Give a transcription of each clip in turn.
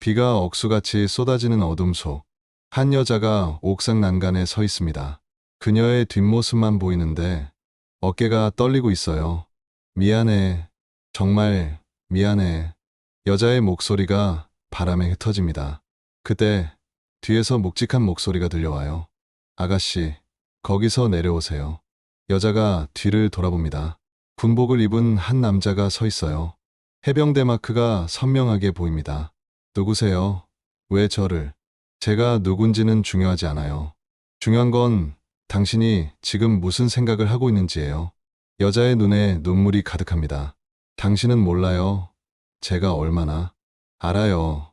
비가 억수같이 쏟아지는 어둠 속 한 여자가 옥상 난간에 서 있습니다. 그녀의 뒷모습만 보이는데 어깨가 떨리고 있어요. 미안해. 정말 미안해. 여자의 목소리가 바람에 흩어집니다. 그때 뒤에서 묵직한 목소리가 들려와요. 아가씨, 거기서 내려오세요. 여자가 뒤를 돌아봅니다. 군복을 입은 한 남자가 서 있어요. 해병대 마크가 선명하게 보입니다. 누구세요? 왜 저를? 제가 누군지는 중요하지 않아요. 중요한 건 당신이 지금 무슨 생각을 하고 있는지예요. 여자의 눈에 눈물이 가득합니다. 당신은 몰라요. 제가 얼마나. 알아요.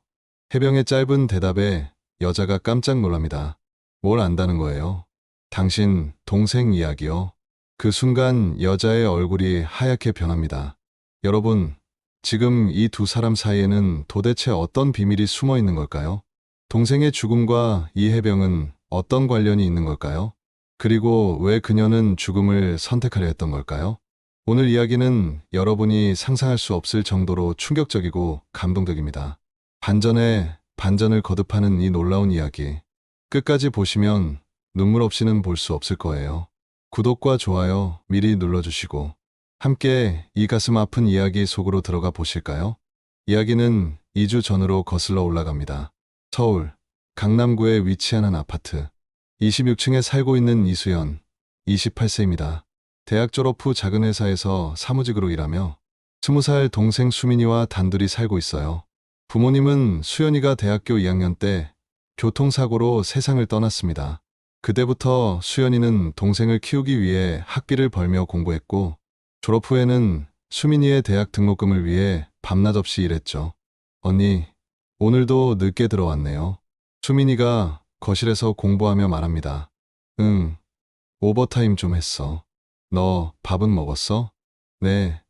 해병의 짧은 대답에 여자가 깜짝 놀랍니다. 뭘 안다는 거예요? 당신 동생 이야기요. 그 순간 여자의 얼굴이 하얗게 변합니다. 여러분, 지금 이 두 사람 사이에는 도대체 어떤 비밀이 숨어 있는 걸까요? 동생의 죽음과 이 해병은 어떤 관련이 있는 걸까요? 그리고 왜 그녀는 죽음을 선택하려 했던 걸까요? 오늘 이야기는 여러분이 상상할 수 없을 정도로 충격적이고 감동적입니다. 반전에 반전을 거듭하는 이 놀라운 이야기. 끝까지 보시면 눈물 없이는 볼 수 없을 거예요. 구독과 좋아요 미리 눌러주시고 함께 이 가슴 아픈 이야기 속으로 들어가 보실까요? 이야기는 2주 전으로 거슬러 올라갑니다. 서울, 강남구에 위치한 한 아파트. 26층에 살고 있는 이수연, 28세입니다. 대학 졸업 후 작은 회사에서 사무직으로 일하며 20살 동생 수민이와 단둘이 살고 있어요. 부모님은 수연이가 대학교 2학년 때 교통사고로 세상을 떠났습니다. 그때부터 수연이는 동생을 키우기 위해 학비를 벌며 공부했고 졸업 후에는 수민이의 대학 등록금을 위해 밤낮 없이 일했죠. 언니, 오늘도 늦게 들어왔네요. 수민이가 거실에서 공부하며 말합니다. 응, 오버타임 좀 했어. 너 밥은 먹었어? 네,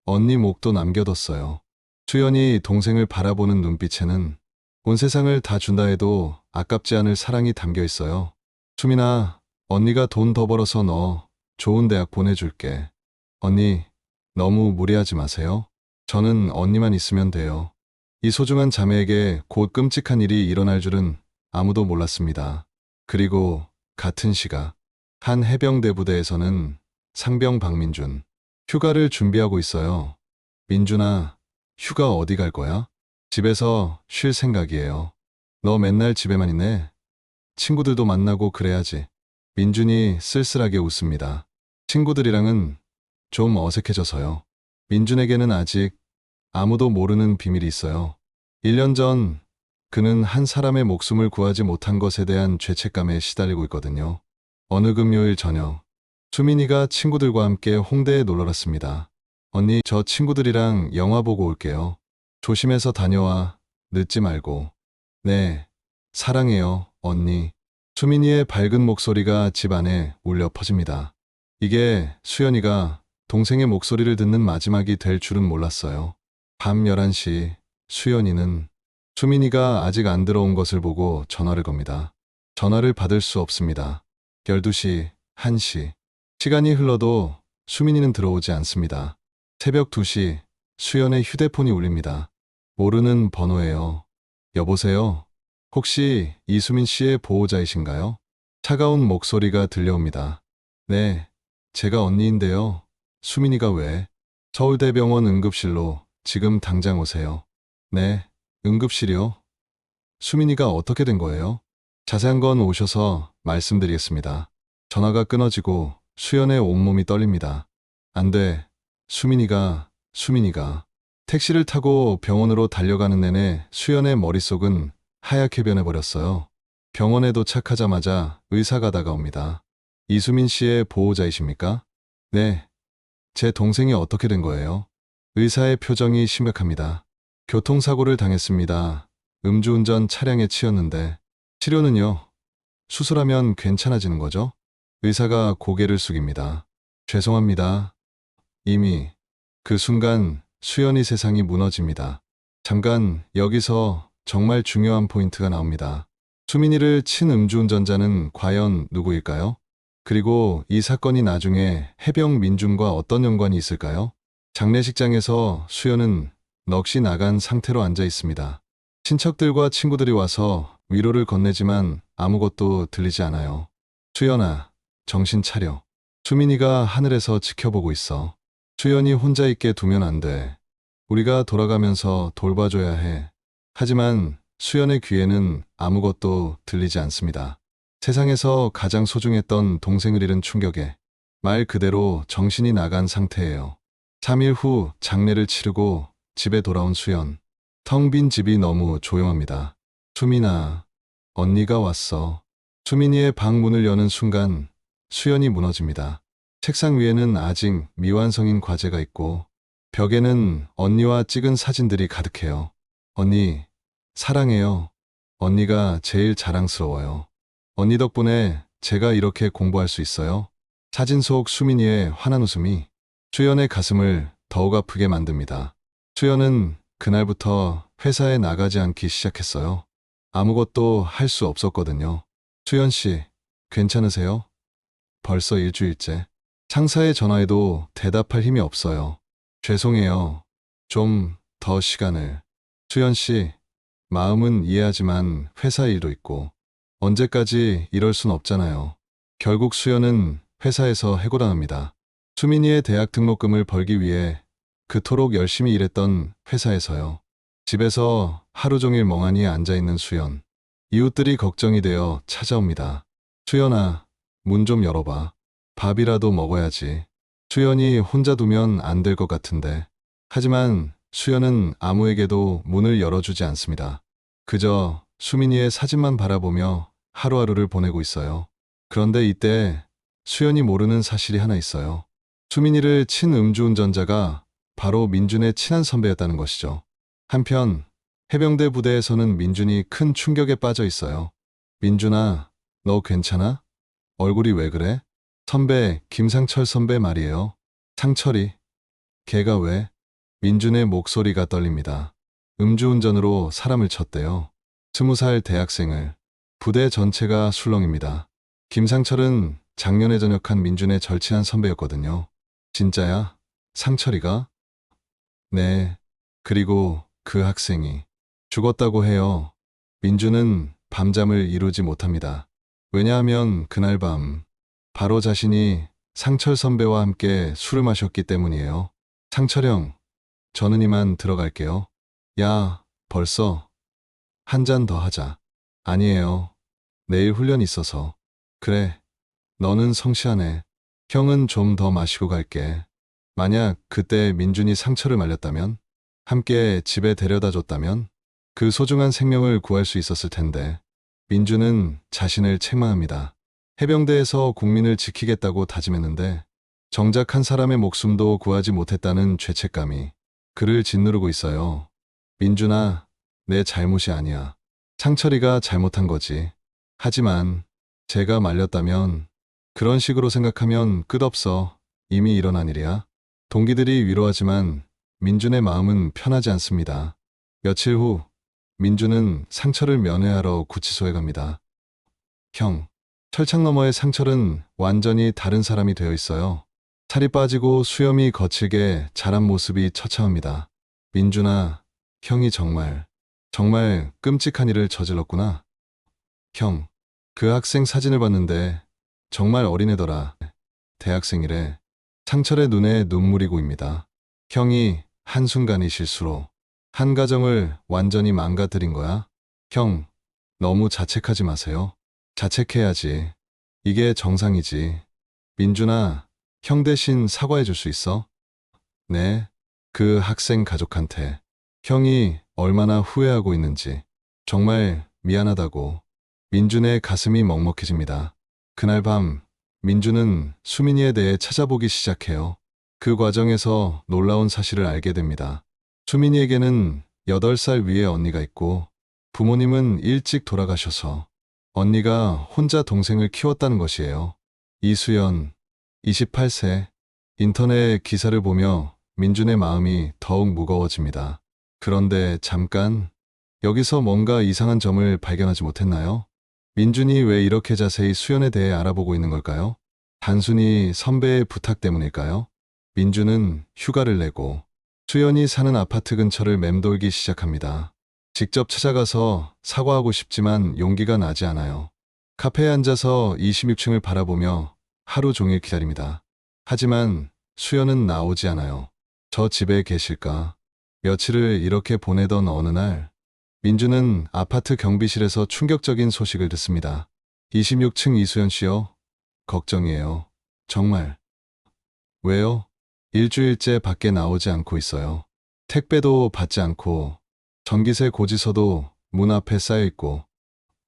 언니 목도 남겨뒀어요. 수연이 동생을 바라보는 눈빛에는 온 세상을 다 준다 해도 아깝지 않을 사랑이 담겨 있어요. 수민아, 언니가 돈 더 벌어서 너 좋은 대학 보내줄게. 언니, 너무 무리하지 마세요. 저는 언니만 있으면 돼요. 이 소중한 자매에게 곧 끔찍한 일이 일어날 줄은 아무도 몰랐습니다. 그리고 같은 시각, 한 해병대 부대에서는 상병 박민준, 휴가를 준비하고 있어요. 민준아, 휴가 어디 갈 거야? 집에서 쉴 생각이에요. 너 맨날 집에만 있네. 친구들도 만나고 그래야지. 민준이 쓸쓸하게 웃습니다. 친구들이랑은 좀 어색해져서요. 민준에게는 아직 아무도 모르는 비밀이 있어요. 1년 전 그는 한 사람의 목숨을 구하지 못한 것에 대한 죄책감에 시달리고 있거든요. 어느 금요일 저녁, 수민이가 친구들과 함께 홍대에 놀러 갔습니다. 언니, 저 친구들이랑 영화 보고 올게요. 조심해서 다녀와. 늦지 말고. 네, 사랑해요, 언니. 수민이의 밝은 목소리가 집 안에 울려 퍼집니다. 이게 수연이가 동생의 목소리를 듣는 마지막이 될 줄은 몰랐어요. 밤 11시, 수연이는 수민이가 아직 안 들어온 것을 보고 전화를 겁니다. 전화를 받을 수 없습니다. 12시, 1시. 시간이 흘러도 수민이는 들어오지 않습니다. 새벽 2시, 수연의 휴대폰이 울립니다. 모르는 번호예요. 여보세요? 혹시 이수민 씨의 보호자이신가요? 차가운 목소리가 들려옵니다. 네, 제가 언니인데요. 수민이가 왜? 서울대병원 응급실로 지금 당장 오세요. 네, 응급실이요? 수민이가 어떻게 된 거예요? 자세한 건 오셔서 말씀드리겠습니다. 전화가 끊어지고 수연의 온몸이 떨립니다. 안 돼. 수민이가. 택시를 타고 병원으로 달려가는 내내 수연의 머릿속은 하얗게 변해버렸어요. 병원에 도착하자마자 의사가 다가옵니다. 이수민 씨의 보호자이십니까? 네. 제 동생이 어떻게 된 거예요? 의사의 표정이 심각합니다. 교통사고를 당했습니다. 음주운전 차량에 치였는데 치료는요? 수술하면 괜찮아지는 거죠? 의사가 고개를 숙입니다. 죄송합니다. 이미 그 순간 수연이 세상이 무너집니다. 잠깐 여기서 정말 중요한 포인트가 나옵니다. 수민이를 친 음주운전자는 과연 누구일까요? 그리고 이 사건이 나중에 해병 민준과 어떤 연관이 있을까요? 장례식장에서 수연은 넋이 나간 상태로 앉아 있습니다. 친척들과 친구들이 와서 위로를 건네지만 아무것도 들리지 않아요. 수연아, 정신 차려. 수민이가 하늘에서 지켜보고 있어. 수연이 혼자 있게 두면 안 돼. 우리가 돌아가면서 돌봐줘야 해. 하지만 수연의 귀에는 아무것도 들리지 않습니다. 세상에서 가장 소중했던 동생을 잃은 충격에 말 그대로 정신이 나간 상태예요. 3일 후 장례를 치르고 집에 돌아온 수연. 텅 빈 집이 너무 조용합니다. 수민아, 언니가 왔어. 수민이의 방 문을 여는 순간 수연이 무너집니다. 책상 위에는 아직 미완성인 과제가 있고 벽에는 언니와 찍은 사진들이 가득해요. 언니, 사랑해요. 언니가 제일 자랑스러워요. 언니 덕분에 제가 이렇게 공부할 수 있어요. 사진 속 수민이의 환한 웃음이 수연의 가슴을 더욱 아프게 만듭니다. 수연은 그날부터 회사에 나가지 않기 시작했어요. 아무것도 할 수 없었거든요. 수연 씨, 괜찮으세요? 벌써 일주일째. 상사의 전화에도 대답할 힘이 없어요. 죄송해요. 좀 더 시간을. 수연 씨, 마음은 이해하지만 회사 일도 있고 언제까지 이럴 순 없잖아요. 결국 수연은 회사에서 해고당합니다. 수민이의 대학 등록금을 벌기 위해 그토록 열심히 일했던 회사에서요. 집에서 하루 종일 멍하니 앉아있는 수연. 이웃들이 걱정이 되어 찾아옵니다. 수연아, 문 좀 열어봐. 밥이라도 먹어야지. 수연이 혼자 두면 안 될 것 같은데. 하지만 수연은 아무에게도 문을 열어주지 않습니다. 그저 수민이의 사진만 바라보며 하루하루를 보내고 있어요. 그런데 이때 수연이 모르는 사실이 하나 있어요. 수민이를 친 음주운전자가 바로 민준의 친한 선배였다는 것이죠. 한편 해병대 부대에서는 민준이 큰 충격에 빠져 있어요. 민준아, 너 괜찮아? 얼굴이 왜 그래? 선배, 김상철 선배 말이에요. 상철이. 걔가 왜? 민준의 목소리가 떨립니다. 음주운전으로 사람을 쳤대요. 20살 대학생을. 부대 전체가 술렁입니다. 김상철은 작년에 전역한 민준의 절친한 선배였거든요. 진짜야? 상철이가? 네. 그리고 그 학생이 죽었다고 해요. 민준은 밤잠을 이루지 못합니다. 왜냐하면 그날 밤 바로 자신이 상철 선배와 함께 술을 마셨기 때문이에요. 상철 형, 저는 이만 들어갈게요. 야, 벌써? 한 잔 더 하자. 아니에요. 내일 훈련 있어서. 그래, 너는 성실하네. 형은 좀 더 마시고 갈게. 만약 그때 민준이 상처를 말렸다면, 함께 집에 데려다 줬다면, 그 소중한 생명을 구할 수 있었을 텐데, 민준은 자신을 책망합니다. 해병대에서 국민을 지키겠다고 다짐했는데, 정작 한 사람의 목숨도 구하지 못했다는 죄책감이 그를 짓누르고 있어요. 민준아, 내 잘못이 아니야. 상철이가 잘못한 거지. 하지만 제가 말렸다면 그런 식으로 생각하면 끝없어. 이미 일어난 일이야. 동기들이 위로하지만 민준의 마음은 편하지 않습니다. 며칠 후 민준은 상철을 면회하러 구치소에 갑니다. 형, 철창 너머의 상철은 완전히 다른 사람이 되어 있어요. 살이 빠지고 수염이 거칠게 자란 모습이 처참합니다. 민준아, 형이 정말 끔찍한 일을 저질렀구나. 형, 그 학생 사진을 봤는데 정말 어린애더라. 대학생이래. 상철의 눈에 눈물이 고입니다. 형이 한순간의 실수로 한 가정을 완전히 망가뜨린 거야. 형, 너무 자책하지 마세요. 자책해야지. 이게 정상이지. 민준아, 형 대신 사과해 줄 수 있어? 네. 그 학생 가족한테 형이 얼마나 후회하고 있는지 정말 미안하다고. 민준의 가슴이 먹먹해집니다. 그날 밤 민준은 수민이에 대해 찾아보기 시작해요. 그 과정에서 놀라운 사실을 알게 됩니다. 수민이에게는 8살 위의 언니가 있고 부모님은 일찍 돌아가셔서 언니가 혼자 동생을 키웠다는 것이에요. 이수연, 28세. 인터넷 기사를 보며 민준의 마음이 더욱 무거워집니다. 그런데 잠깐, 여기서 뭔가 이상한 점을 발견하지 못했나요? 민준이 왜 이렇게 자세히 수연에 대해 알아보고 있는 걸까요? 단순히 선배의 부탁 때문일까요? 민준은 휴가를 내고 수연이 사는 아파트 근처를 맴돌기 시작합니다. 직접 찾아가서 사과하고 싶지만 용기가 나지 않아요. 카페에 앉아서 26층을 바라보며 하루 종일 기다립니다. 하지만 수연은 나오지 않아요. 저 집에 계실까? 며칠을 이렇게 보내던 어느 날, 민주는 아파트 경비실에서 충격적인 소식을 듣습니다. 26층 이수연 씨요? 걱정이에요. 정말. 왜요? 일주일째 밖에 나오지 않고 있어요. 택배도 받지 않고, 전기세 고지서도 문 앞에 쌓여 있고,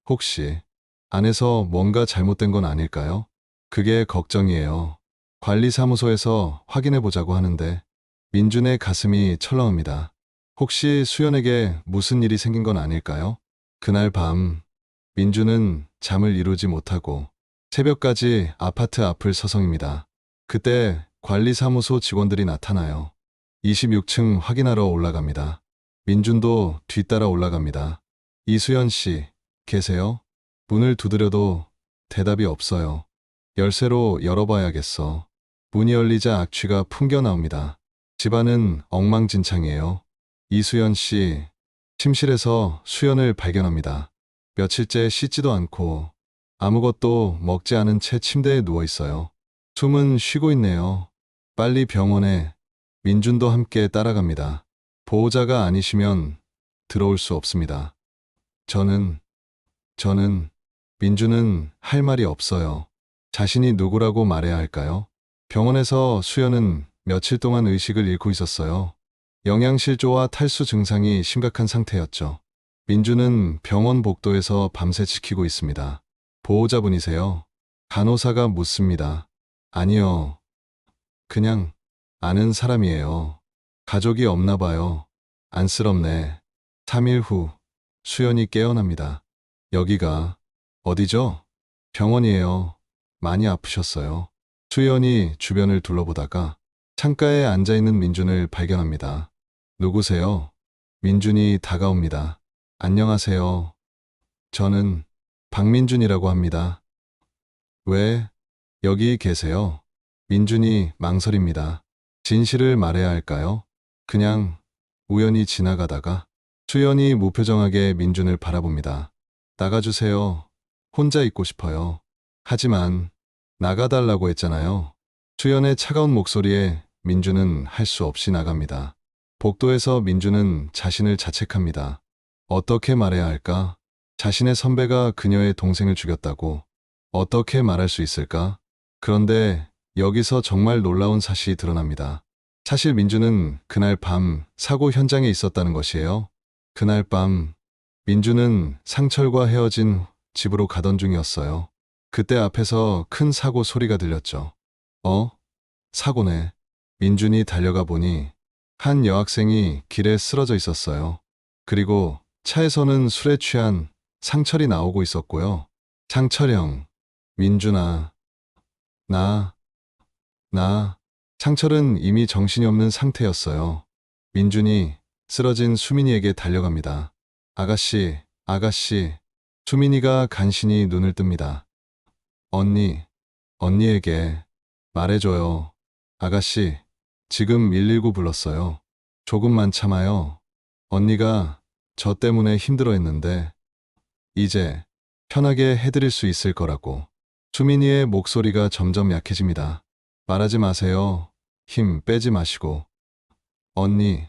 혹시 안에서 뭔가 잘못된 건 아닐까요? 그게 걱정이에요. 관리사무소에서 확인해 보자고 하는데, 민준의 가슴이 철렁합니다. 혹시 수연에게 무슨 일이 생긴 건 아닐까요? 그날 밤, 민주는 잠을 이루지 못하고 새벽까지 아파트 앞을 서성입니다. 그때 관리사무소 직원들이 나타나요. 26층 확인하러 올라갑니다. 민준도 뒤따라 올라갑니다. 이수연 씨, 계세요? 문을 두드려도 대답이 없어요. 열쇠로 열어봐야겠어. 문이 열리자 악취가 풍겨 나옵니다. 집안은 엉망진창이에요. 이수연 씨, 침실에서 수연을 발견합니다. 며칠째 씻지도 않고 아무것도 먹지 않은 채 침대에 누워 있어요. 숨은 쉬고 있네요. 빨리 병원에. 민준도 함께 따라갑니다. 보호자가 아니시면 들어올 수 없습니다. 저는, 민주는 할 말이 없어요. 자신이 누구라고 말해야 할까요? 병원에서 수연은 며칠 동안 의식을 잃고 있었어요. 영양실조와 탈수 증상이 심각한 상태였죠. 민주는 병원 복도에서 밤새 지키고 있습니다. 보호자분이세요? 간호사가 묻습니다. 아니요. 그냥 아는 사람이에요. 가족이 없나 봐요. 안쓰럽네. 3일 후 수연이 깨어납니다. 여기가 어디죠? 병원이에요. 많이 아프셨어요. 수연이 주변을 둘러보다가 창가에 앉아있는 민준을 발견합니다. 누구세요? 민준이 다가옵니다. 안녕하세요. 저는 박민준이라고 합니다. 왜 여기 계세요? 민준이 망설입니다. 진실을 말해야 할까요? 그냥 우연히 지나가다가. 수연이 무표정하게 민준을 바라봅니다. 나가주세요. 혼자 있고 싶어요. 하지만 나가달라고 했잖아요. 수연의 차가운 목소리에 민준은 할 수 없이 나갑니다. 복도에서 민준은 자신을 자책합니다. 어떻게 말해야 할까? 자신의 선배가 그녀의 동생을 죽였다고 어떻게 말할 수 있을까? 그런데 여기서 정말 놀라운 사실이 드러납니다. 사실 민준은 그날 밤 사고 현장에 있었다는 것이에요. 그날 밤 민준은 상철과 헤어진 집으로 가던 중이었어요. 그때 앞에서 큰 사고 소리가 들렸죠. 사고네. 민준이 달려가 보니 한 여학생이 길에 쓰러져 있었어요. 그리고 차에서는 술에 취한 상철이 나오고 있었고요. 상철 형, 민준아, 나. 상철은 이미 정신이 없는 상태였어요. 민준이 쓰러진 수민이에게 달려갑니다. 아가씨. 수민이가 간신히 눈을 뜹니다. 언니에게 말해줘요. 아가씨, 지금 119 불렀어요. 조금만 참아요. 언니가 저 때문에 힘들어했는데 이제 편하게 해드릴 수 있을 거라고. 수민이의 목소리가 점점 약해집니다. 말하지 마세요. 힘 빼지 마시고. 언니,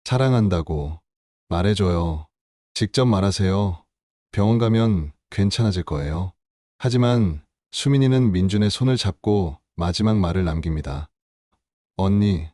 사랑한다고. 말해줘요. 직접 말하세요. 병원 가면 괜찮아질 거예요. 하지만 수민이는 민준의 손을 잡고 마지막 말을 남깁니다. 언니,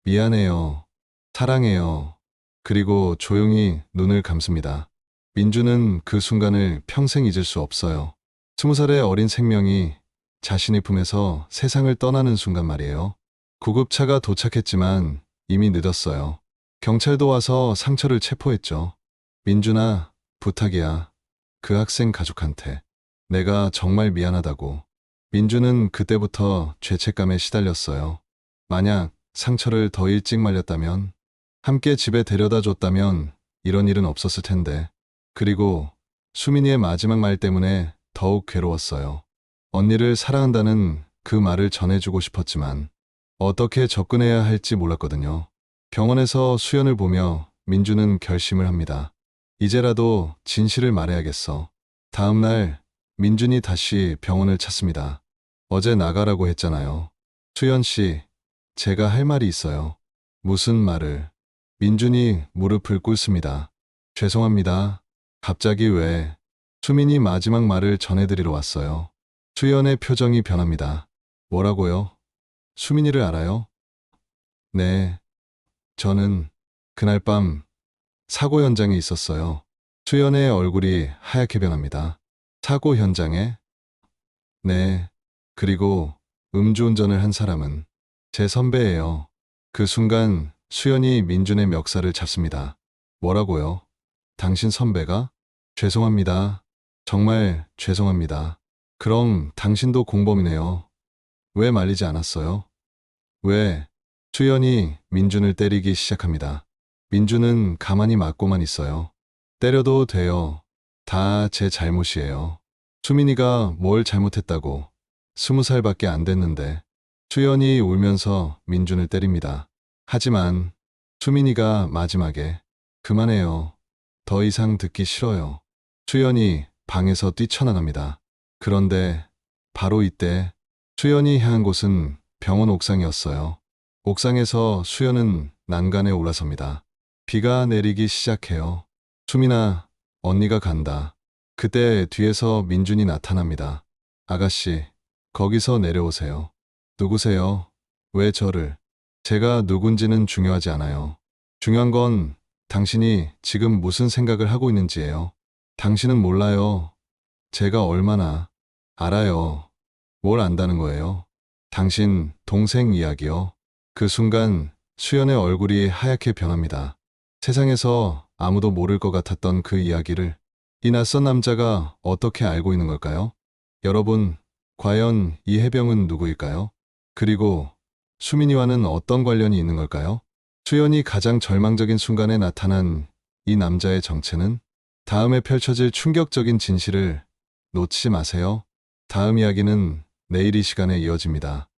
미안해요. 사랑해요. 그리고 조용히 눈을 감습니다. 민준은 그 순간을 평생 잊을 수 없어요. 20살의 어린 생명이 자신의 품에서 세상을 떠나는 순간 말이에요. 구급차가 도착했지만 이미 늦었어요. 경찰도 와서 상처를 체포했죠. 민준아, 부탁이야. 그 학생 가족한테. 내가 정말 미안하다고. 민준은 그때부터 죄책감에 시달렸어요. 만약 상처를 더 일찍 말렸다면, 함께 집에 데려다 줬다면 이런 일은 없었을 텐데. 그리고 수민이의 마지막 말 때문에 더욱 괴로웠어요. 언니를 사랑한다는 그 말을 전해주고 싶었지만 어떻게 접근해야 할지 몰랐거든요. 병원에서 수연을 보며 민주는 결심을 합니다. 이제라도 진실을 말해야겠어. 다음 날 민준이 다시 병원을 찾습니다. 어제 나가라고 했잖아요. 수연 씨, 제가 할 말이 있어요. 무슨 말을? 민준이 무릎을 꿇습니다. 죄송합니다. 갑자기 왜? 수민이 마지막 말을 전해드리러 왔어요. 수연의 표정이 변합니다. 뭐라고요? 수민이를 알아요? 네. 저는 그날 밤 사고 현장에 있었어요. 수연의 얼굴이 하얗게 변합니다. 사고 현장에? 네. 그리고 음주운전을 한 사람은 제 선배예요. 그 순간 수연이 민준의 멱살을 잡습니다. 뭐라고요? 당신 선배가? 죄송합니다. 정말 죄송합니다. 그럼 당신도 공범이네요. 왜 말리지 않았어요? 왜? 수연이 민준을 때리기 시작합니다. 민준은 가만히 맞고만 있어요. 때려도 돼요. 다 제 잘못이에요. 수민이가 뭘 잘못했다고. 20살밖에 안 됐는데. 수연이 울면서 민준을 때립니다. 하지만 수민이가 마지막에 그만해요. 더 이상 듣기 싫어요. 수연이 방에서 뛰쳐나갑니다. 그런데 바로 이때 수연이 향한 곳은 병원 옥상이었어요. 옥상에서 수연은 난간에 올라섭니다. 비가 내리기 시작해요. 수민아, 언니가 간다. 그때 뒤에서 민준이 나타납니다. 아가씨, 거기서 내려오세요. 누구세요? 왜 저를? 제가 누군지는 중요하지 않아요. 중요한 건 당신이 지금 무슨 생각을 하고 있는지예요. 당신은 몰라요. 제가 얼마나 알아요. 뭘 안다는 거예요? 당신 동생 이야기요. 그 순간 수연의 얼굴이 하얗게 변합니다. 세상에서 아무도 모를 것 같았던 그 이야기를 이 낯선 남자가 어떻게 알고 있는 걸까요? 여러분, 과연 이 해병은 누구일까요? 그리고 수민이와는 어떤 관련이 있는 걸까요? 수연이 가장 절망적인 순간에 나타난 이 남자의 정체는? 다음에 펼쳐질 충격적인 진실을 놓치지 마세요. 다음 이야기는 내일 이 시간에 이어집니다.